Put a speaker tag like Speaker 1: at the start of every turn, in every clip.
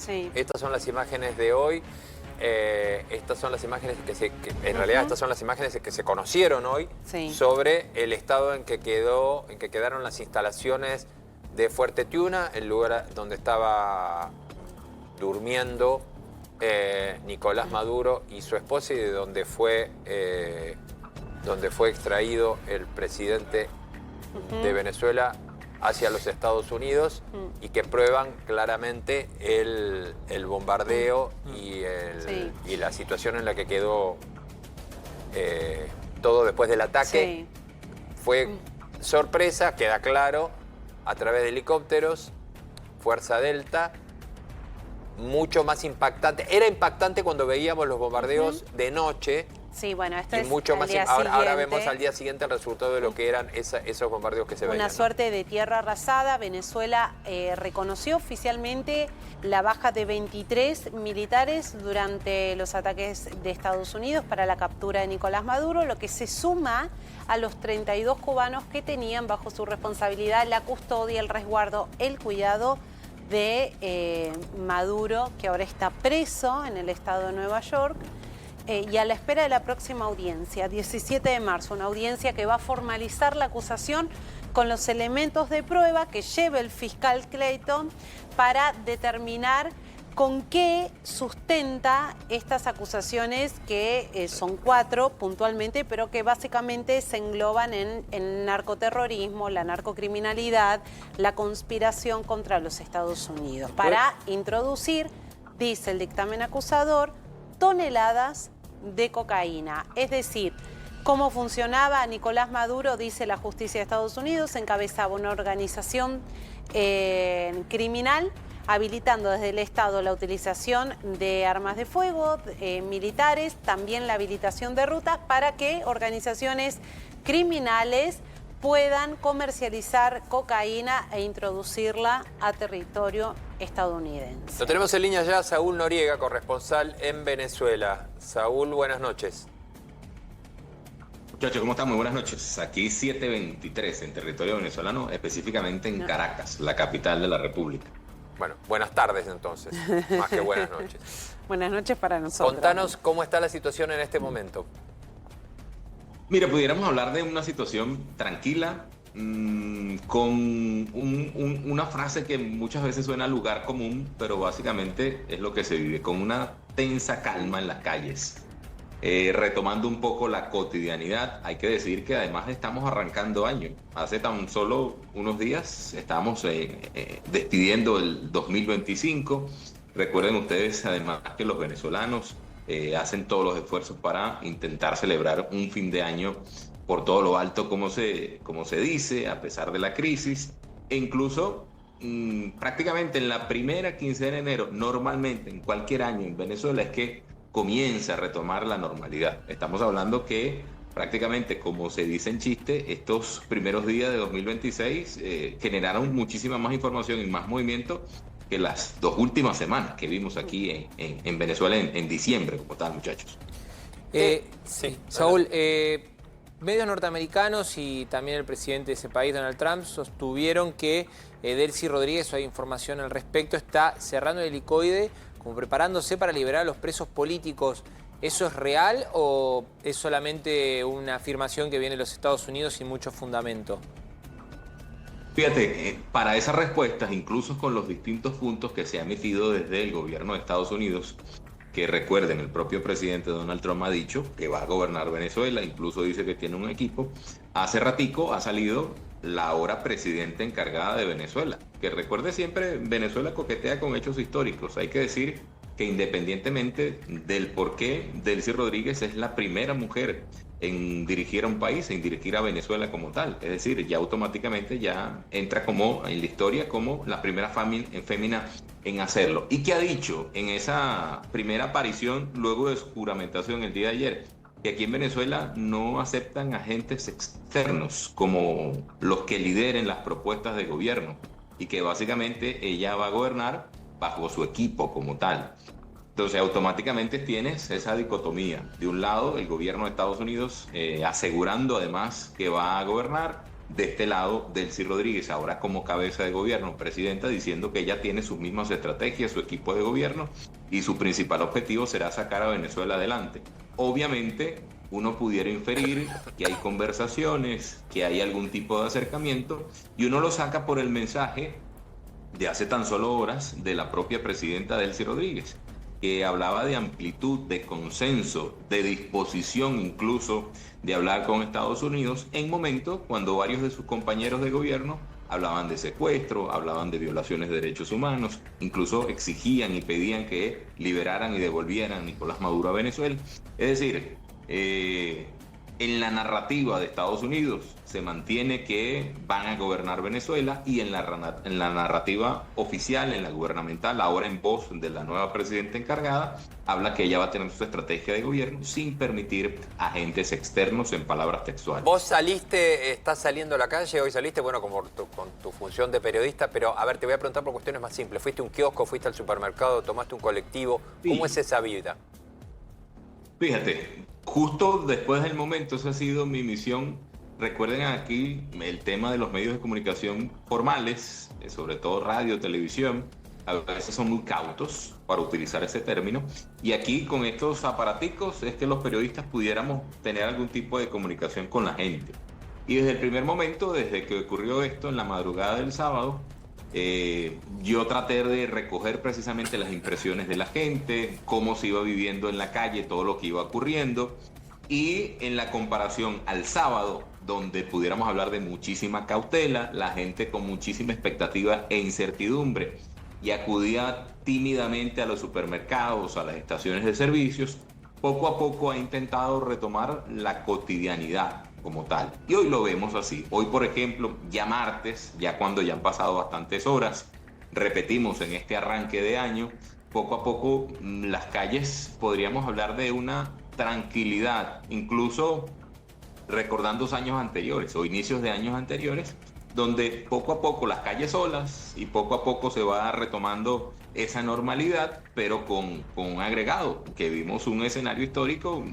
Speaker 1: Sí.
Speaker 2: Estas son las imágenes de hoy. Estas son las imágenes en realidad estas son las imágenes que se conocieron hoy sobre el estado en que quedaron las instalaciones de Fuerte Tiuna, el lugar donde estaba durmiendo Nicolás Maduro y su esposa, y de donde fue extraído el presidente de Venezuela hacia los Estados Unidos, y que prueban claramente el bombardeo y la situación en la que quedó todo después del ataque. Fue sorpresa, queda claro, a través de helicópteros, Fuerza Delta, mucho más impactante. Era impactante cuando veíamos los bombardeos de noche.
Speaker 1: Sí, bueno, esto es
Speaker 2: mucho más. Ahora vemos al día siguiente el resultado de lo que eran esos bombardeos que se veían.
Speaker 1: Una suerte de tierra arrasada. Venezuela reconoció oficialmente la baja de 23 militares durante los ataques de Estados Unidos para la captura de Nicolás Maduro, lo que se suma a los 32 cubanos que tenían bajo su responsabilidad la custodia, el resguardo, el cuidado de Maduro, que ahora está preso en el estado de Nueva York. Y a la espera de la próxima audiencia, 17 de marzo, una audiencia que va a formalizar la acusación con los elementos de prueba que lleve el fiscal Clayton para determinar con qué sustenta estas acusaciones, que son 4 puntualmente, pero que básicamente se engloban en narcoterrorismo, la narcocriminalidad, la conspiración contra los Estados Unidos, para introducir, dice el dictamen acusador, toneladas de cocaína. Es decir, cómo funcionaba Nicolás Maduro, dice la justicia de Estados Unidos, encabezaba una organización criminal, habilitando desde el Estado la utilización de armas de fuego militares, también la habilitación de rutas para que organizaciones criminales puedan comercializar cocaína e introducirla a territorio estadounidense.
Speaker 2: Lo tenemos en línea ya Saúl Noriega, corresponsal en Venezuela. Saúl, buenas noches.
Speaker 3: Muchachos, ¿cómo están? Muy buenas noches. Aquí 7:23 en territorio venezolano, específicamente en Caracas, la capital de la República.
Speaker 2: Bueno, buenas tardes entonces, más que buenas noches.
Speaker 1: Buenas noches para nosotros.
Speaker 2: Contanos cómo está la situación en este momento.
Speaker 3: Mira, pudiéramos hablar de una situación tranquila, con una frase que muchas veces suena a lugar común, pero básicamente es lo que se vive, con una tensa calma en las calles. Retomando un poco la cotidianidad, hay que decir que además estamos arrancando año. Hace tan solo unos días estamos despidiendo el 2025. Recuerden ustedes además que los venezolanos hacen todos los esfuerzos para intentar celebrar un fin de año por todo lo alto, como se dice, a pesar de la crisis. E incluso prácticamente en la primera quincena de enero, normalmente en cualquier año en Venezuela, es que comienza a retomar la normalidad. Estamos hablando que prácticamente, como se dice en chiste, estos primeros días de 2026 generaron muchísima más información y más movimiento que las 2 últimas semanas que vimos aquí en Venezuela en diciembre, como tal, muchachos.
Speaker 4: Sí, Saúl, medios norteamericanos y también el presidente de ese país, Donald Trump, sostuvieron que Delcy Rodríguez, hay información al respecto, está cerrando el helicoide, como preparándose para liberar a los presos políticos. ¿Eso es real o es solamente una afirmación que viene de los Estados Unidos sin mucho fundamento?
Speaker 3: Fíjate, para esas respuestas, incluso con los distintos puntos que se ha emitido desde el gobierno de Estados Unidos, que recuerden, el propio presidente Donald Trump ha dicho que va a gobernar Venezuela, incluso dice que tiene un equipo. Hace ratico ha salido la ahora presidenta encargada de Venezuela, que recuerde siempre, Venezuela coquetea con hechos históricos. Hay que decir que independientemente del por qué, Delcy Rodríguez es la primera mujer en dirigir a un país, en dirigir a Venezuela como tal. Es decir, ya automáticamente ya entra como en la historia como la primera fémina en hacerlo. ¿Y qué ha dicho en esa primera aparición luego de su juramentación el día de ayer? Que aquí en Venezuela no aceptan agentes externos como los que lideren las propuestas de gobierno, y que básicamente ella va a gobernar bajo su equipo como tal. Entonces automáticamente tienes esa dicotomía. De un lado, el gobierno de Estados Unidos asegurando además que va a gobernar, de este lado, Delcy Rodríguez, ahora como cabeza de gobierno, presidenta, diciendo que ella tiene sus mismas estrategias, su equipo de gobierno, y su principal objetivo será sacar a Venezuela adelante. Obviamente, uno pudiera inferir que hay conversaciones, que hay algún tipo de acercamiento, y uno lo saca por el mensaje de hace tan solo horas de la propia presidenta Delcy Rodríguez, que hablaba de amplitud, de consenso, de disposición incluso de hablar con Estados Unidos en momentos cuando varios de sus compañeros de gobierno hablaban de secuestro, hablaban de violaciones de derechos humanos, incluso exigían y pedían que liberaran y devolvieran a Nicolás Maduro a Venezuela. Es decir, en la narrativa de Estados Unidos se mantiene que van a gobernar Venezuela, y en la narrativa oficial, en la gubernamental, ahora en voz de la nueva presidenta encargada, habla que ella va a tener su estrategia de gobierno sin permitir agentes externos, en palabras textuales.
Speaker 2: Vos saliste, estás saliendo a la calle, hoy saliste, bueno, con tu función de periodista, pero a ver, te voy a preguntar por cuestiones más simples. ¿Fuiste a un kiosco, fuiste al supermercado, tomaste un colectivo? ¿Cómo es esa vida?
Speaker 3: Fíjate, justo después del momento, esa ha sido mi misión. Recuerden aquí el tema de los medios de comunicación formales, sobre todo radio, televisión, a veces son muy cautos para utilizar ese término, y aquí con estos aparaticos es que los periodistas pudiéramos tener algún tipo de comunicación con la gente. Y desde el primer momento, desde que ocurrió esto en la madrugada del sábado, yo traté de recoger precisamente las impresiones de la gente, cómo se iba viviendo en la calle, todo lo que iba ocurriendo, y en la comparación al sábado, donde pudiéramos hablar de muchísima cautela, la gente con muchísima expectativa e incertidumbre, y acudía tímidamente a los supermercados, a las estaciones de servicios, poco a poco ha intentado retomar la cotidianidad como tal. Y hoy lo vemos así. Hoy, por ejemplo, ya martes, ya cuando ya han pasado bastantes horas, repetimos en este arranque de año, poco a poco las calles podríamos hablar de una tranquilidad, incluso recordando años anteriores o inicios de años anteriores, donde poco a poco las calles solas y poco a poco se va retomando esa normalidad, pero con un agregado, que vimos un escenario histórico.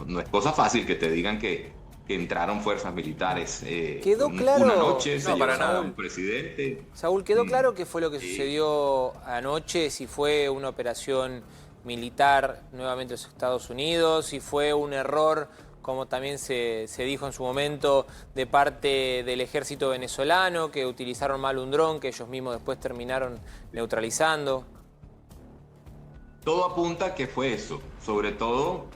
Speaker 3: No es cosa fácil que te digan que entraron fuerzas militares.
Speaker 4: Quedó claro.
Speaker 3: Una noche se
Speaker 2: No, para
Speaker 3: llevaba
Speaker 2: nada.
Speaker 3: un presidente.
Speaker 4: Saúl, ¿quedó claro qué fue lo que sucedió anoche? Si fue una operación militar nuevamente en los Estados Unidos, si fue un error, como también se dijo en su momento, de parte del ejército venezolano, que utilizaron mal un dron que ellos mismos después terminaron neutralizando.
Speaker 3: Todo apunta que fue eso. Sobre todo,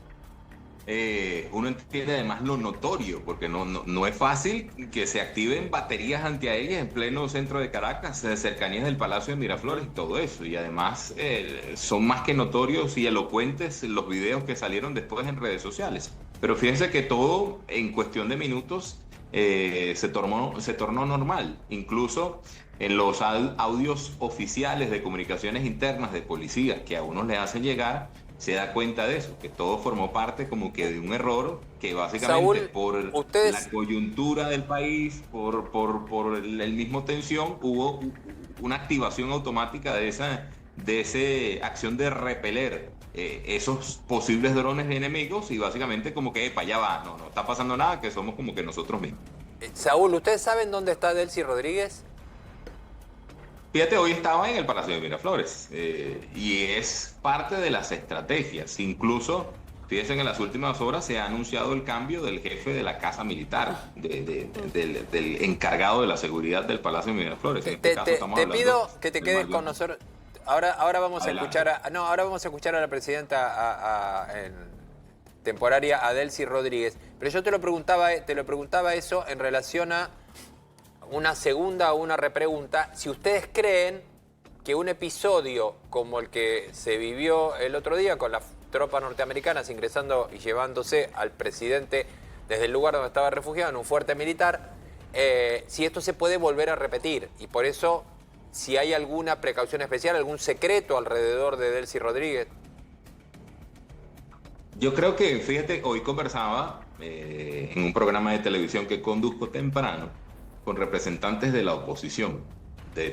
Speaker 3: uno entiende además lo notorio, porque no es fácil que se activen baterías antiaéreas en pleno centro de Caracas, cercanías del Palacio de Miraflores y todo eso. Y además son más que notorios y elocuentes los videos que salieron después en redes sociales. Pero fíjense que todo en cuestión de minutos se tornó normal. Incluso en los audios oficiales de comunicaciones internas de policías que a unos le hacen llegar, se da cuenta de eso, que todo formó parte como que de un error, que básicamente
Speaker 2: Saúl,
Speaker 3: por la coyuntura del país, por el mismo tensión, hubo una activación automática de esa acción de repeler esos posibles drones enemigos, y básicamente como que, epa, ya va, no está pasando nada, que somos como que nosotros mismos.
Speaker 2: Saúl, ¿ustedes saben dónde está Delcy Rodríguez?
Speaker 3: Fíjate, hoy estaba en el Palacio de Miraflores, y es parte de las estrategias. Incluso, fíjense, en las últimas horas se ha anunciado el cambio del jefe de la Casa Militar, del encargado de la seguridad del Palacio de Miraflores. En este caso estamos hablando
Speaker 2: pido que te quedes con nosotros. Ahora vamos a escuchar a la presidenta en temporaria, a Delcy Rodríguez. Pero yo te lo preguntaba eso en relación a una segunda o una repregunta. Si ustedes creen que un episodio como el que se vivió el otro día con las tropas norteamericanas ingresando y llevándose al presidente desde el lugar donde estaba refugiado en un fuerte militar, si esto se puede volver a repetir, y por eso si hay alguna precaución especial, algún secreto alrededor de Delcy Rodríguez.
Speaker 3: Yo creo que, fíjate, hoy conversaba en un programa de televisión que conduzco temprano con representantes de la oposición.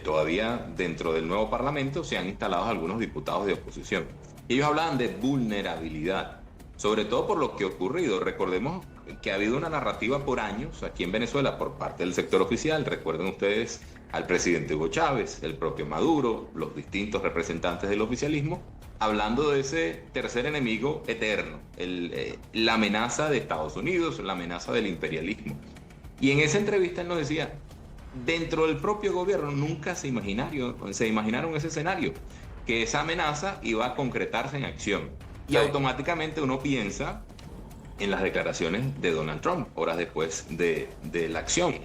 Speaker 3: Todavía dentro del nuevo Parlamento se han instalado algunos diputados de oposición. Ellos hablaban de vulnerabilidad. sobre todo por lo que ha ocurrido. Recordemos que ha habido una narrativa por años aquí en Venezuela por parte del sector oficial. Recuerden ustedes al presidente Hugo Chávez, el propio Maduro, los distintos representantes del oficialismo, hablando de ese tercer enemigo eterno, la amenaza de Estados Unidos, la amenaza del imperialismo. Y en esa entrevista él nos decía, dentro del propio gobierno nunca se imaginaron ese escenario, que esa amenaza iba a concretarse en acción. Y automáticamente uno piensa en las declaraciones de Donald Trump, horas después de la acción.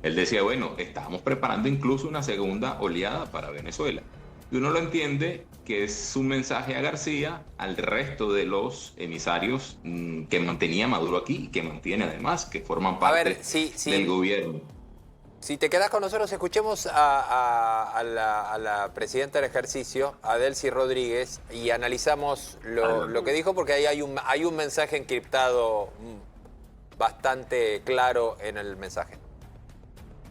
Speaker 3: Él decía, bueno, estábamos preparando incluso una segunda oleada para Venezuela. Y uno lo entiende que es un mensaje a García, al resto de los emisarios que mantenía Maduro aquí y que mantiene además, que forman parte del gobierno.
Speaker 2: Si te quedas con nosotros, escuchemos a la presidenta del ejercicio, a Delcy Rodríguez, y analizamos lo que dijo, porque ahí hay un mensaje encriptado bastante claro en el mensaje.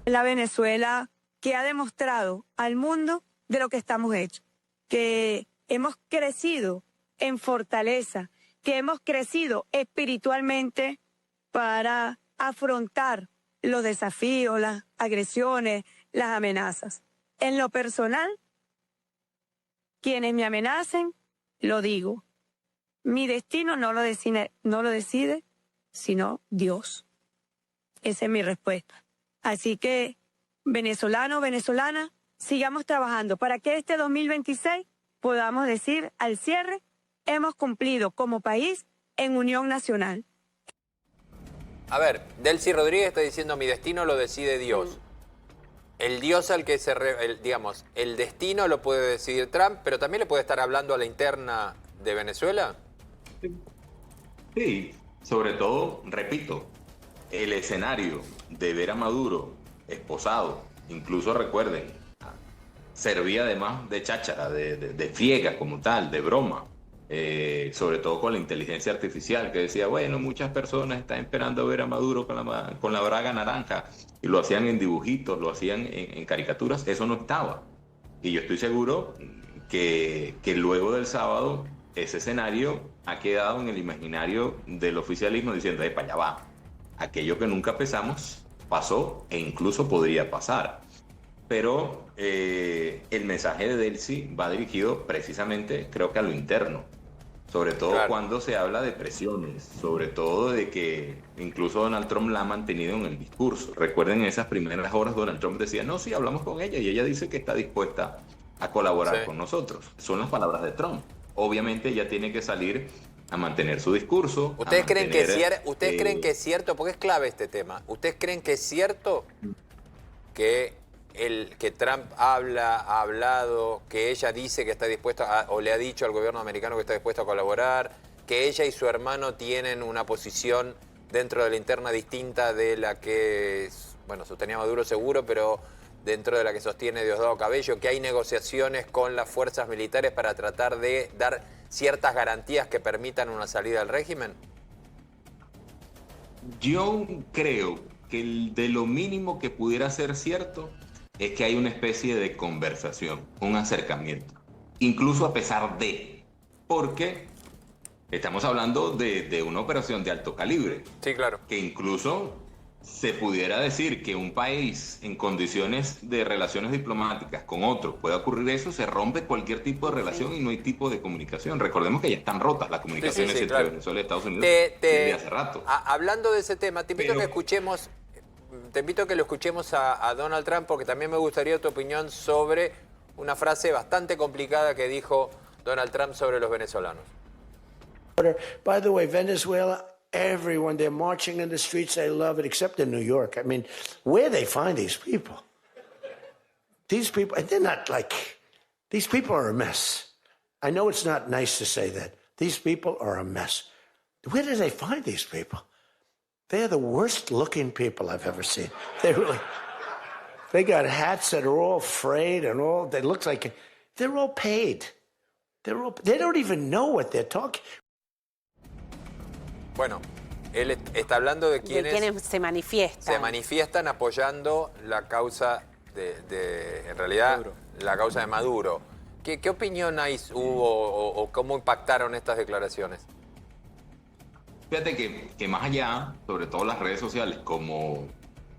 Speaker 5: La Venezuela que ha demostrado al mundo de lo que estamos hechos, que hemos crecido en fortaleza, que hemos crecido espiritualmente para afrontar los desafíos, las agresiones, las amenazas. En lo personal, quienes me amenacen, lo digo. Mi destino no lo decide, sino Dios. Esa es mi respuesta. Así que, venezolano, venezolana, sigamos trabajando para que este 2026 podamos decir al cierre, hemos cumplido como país en unión nacional.
Speaker 2: A ver, Delcy Rodríguez está diciendo mi destino lo decide Dios. El Dios al que digamos, el destino lo puede decidir Trump, pero también le puede estar hablando a la interna de Venezuela.
Speaker 3: Sí, sobre todo, repito, el escenario de ver a Maduro esposado, incluso recuerden, servía además de cháchara, de friega como tal, de broma. Sobre todo con la inteligencia artificial, que decía, bueno, muchas personas están esperando ver a Maduro con la braga naranja, y lo hacían en dibujitos, lo hacían en caricaturas. Eso no estaba. Y yo estoy seguro que luego del sábado ese escenario ha quedado en el imaginario del oficialismo diciendo, para allá va, aquello que nunca pensamos pasó e incluso podría pasar. Pero el mensaje de Delcy va dirigido precisamente, creo que a lo interno. Sobre todo cuando se habla de presiones, sobre todo de que incluso Donald Trump la ha mantenido en el discurso. Recuerden, en esas primeras horas Donald Trump decía, no, sí, hablamos con ella y ella dice que está dispuesta a colaborar con nosotros. Son las palabras de Trump. Obviamente ella tiene que salir a mantener su discurso.
Speaker 2: ¿Ustedes creen que es cierto? Porque es clave este tema. ¿Ustedes creen que es cierto que Trump ha hablado, que ella dice que está dispuesta, o le ha dicho al gobierno americano que está dispuesto a colaborar, que ella y su hermano tienen una posición dentro de la interna distinta de la que, bueno, sostenía Maduro seguro, pero dentro de la que sostiene Diosdado Cabello, que hay negociaciones con las fuerzas militares para tratar de dar ciertas garantías que permitan una salida del régimen?
Speaker 3: Yo creo que de lo mínimo que pudiera ser cierto es que hay una especie de conversación, un acercamiento, incluso a pesar de, porque estamos hablando de una operación de alto calibre.
Speaker 2: Sí, claro.
Speaker 3: Que incluso se pudiera decir que un país en condiciones de relaciones diplomáticas con otro pueda ocurrir eso, se rompe cualquier tipo de relación y no hay tipo de comunicación. Recordemos que ya están rotas las comunicaciones entre Venezuela y Estados Unidos desde hace rato.
Speaker 2: Hablando de ese tema, te invito a que escuchemos... Te invito a que lo escuchemos a Donald Trump, porque también me gustaría tu opinión sobre una frase bastante complicada que dijo Donald Trump sobre los venezolanos.
Speaker 6: By the way, Venezuela, everyone, they're marching in the streets, they love it, except in New York. I mean, where they find these people? These people, and they're not like, these people are a mess. I know it's not nice to say that. These people are a mess. Where do they find these people? They're the worst looking people I've ever seen. They got hats that are all frayed and all, they look like, they're all paid. They don't even know what they're talking.
Speaker 2: Bueno, él está hablando de quienes
Speaker 1: se manifiestan.
Speaker 2: Se manifiestan apoyando la causa en realidad, Maduro. La causa de Maduro. ¿Qué opinión hubo o cómo impactaron estas declaraciones?
Speaker 3: Fíjate que más allá, sobre todo las redes sociales, como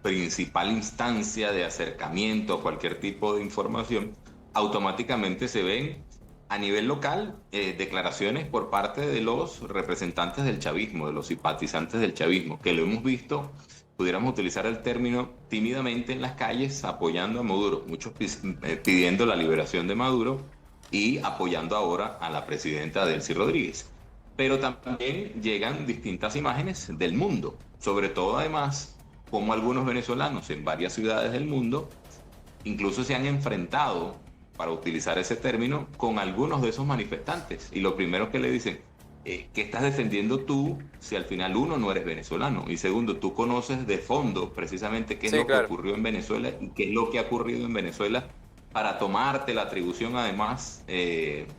Speaker 3: principal instancia de acercamiento a cualquier tipo de información, automáticamente se ven a nivel local declaraciones por parte de los representantes del chavismo, de los simpatizantes del chavismo, que lo hemos visto, pudiéramos utilizar el término, tímidamente en las calles apoyando a Maduro, muchos pidiendo la liberación de Maduro y apoyando ahora a la presidenta Delcy Rodríguez. Pero también llegan distintas imágenes del mundo, sobre todo además como algunos venezolanos en varias ciudades del mundo incluso se han enfrentado, para utilizar ese término, con algunos de esos manifestantes. Y lo primero que le dicen, ¿qué estás defendiendo tú si al final, uno, no eres venezolano? Y segundo, tú conoces de fondo precisamente qué es lo que ocurrió en Venezuela y qué es lo que ha ocurrido en Venezuela para tomarte la atribución además,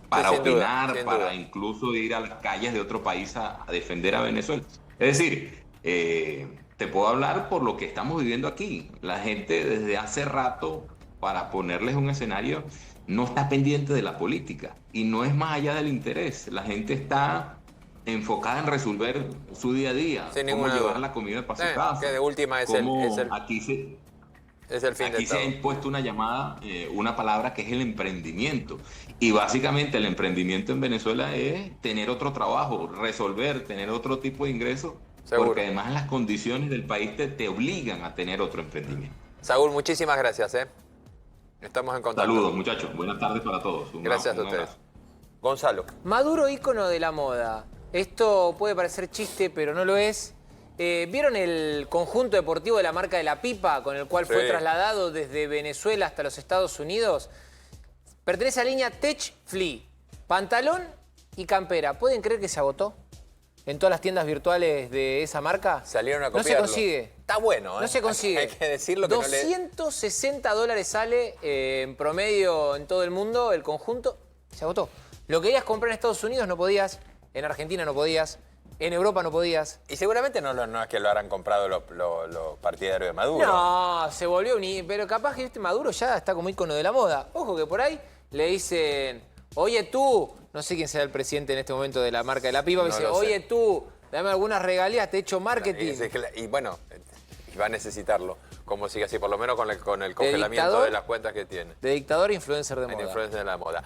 Speaker 3: para opinar, para incluso ir a las calles de otro país a defender a Venezuela. Es decir, te puedo hablar por lo que estamos viviendo aquí. La gente desde hace rato, para ponerles un escenario, no está pendiente de la política y no es más allá del interés. La gente está enfocada en resolver su día a día, cómo llevar la comida para su casa.
Speaker 2: Que de última es el
Speaker 3: aquí
Speaker 2: fin de
Speaker 3: Aquí se ha impuesto una llamada, una palabra que es el emprendimiento. Y básicamente el emprendimiento en Venezuela es tener otro trabajo, resolver, tener otro tipo de ingreso, porque además las condiciones del país te obligan a tener otro emprendimiento.
Speaker 2: Saúl, muchísimas gracias. Estamos en contacto.
Speaker 3: Saludos, muchachos. Buenas tardes para todos.
Speaker 2: Gracias a ustedes. Gonzalo.
Speaker 4: Maduro, ícono de la moda. Esto puede parecer chiste, pero no lo es. ¿Vieron el conjunto deportivo de la marca de la pipa con el cual fue trasladado desde Venezuela hasta los Estados Unidos? Pertenece a la línea Tech Flea. Pantalón y campera. ¿Pueden creer que se agotó en todas las tiendas virtuales de esa marca?
Speaker 2: Salieron a copiarlo.
Speaker 4: No se consigue.
Speaker 2: Está bueno,
Speaker 4: No se consigue.
Speaker 2: Hay que decirlo que
Speaker 4: $260 sale en promedio en todo el mundo el conjunto. Se agotó. Lo querías comprar en Estados Unidos, no podías. En Argentina no podías. En Europa no podías.
Speaker 2: Y seguramente no es que lo habrán comprado los partidarios de Maduro.
Speaker 4: No, se volvió pero capaz que Maduro ya está como ícono de la moda. Ojo que por ahí le dicen, oye tú, no sé quién será el presidente en este momento de la marca de la pipa, me dice, oye tú, dame algunas regalías, te he hecho marketing.
Speaker 2: Y bueno, va a necesitarlo, como sigue así, por lo menos con el congelamiento de las cuentas que tiene.
Speaker 4: De dictador a influencer de moda.
Speaker 2: Influencer de la moda.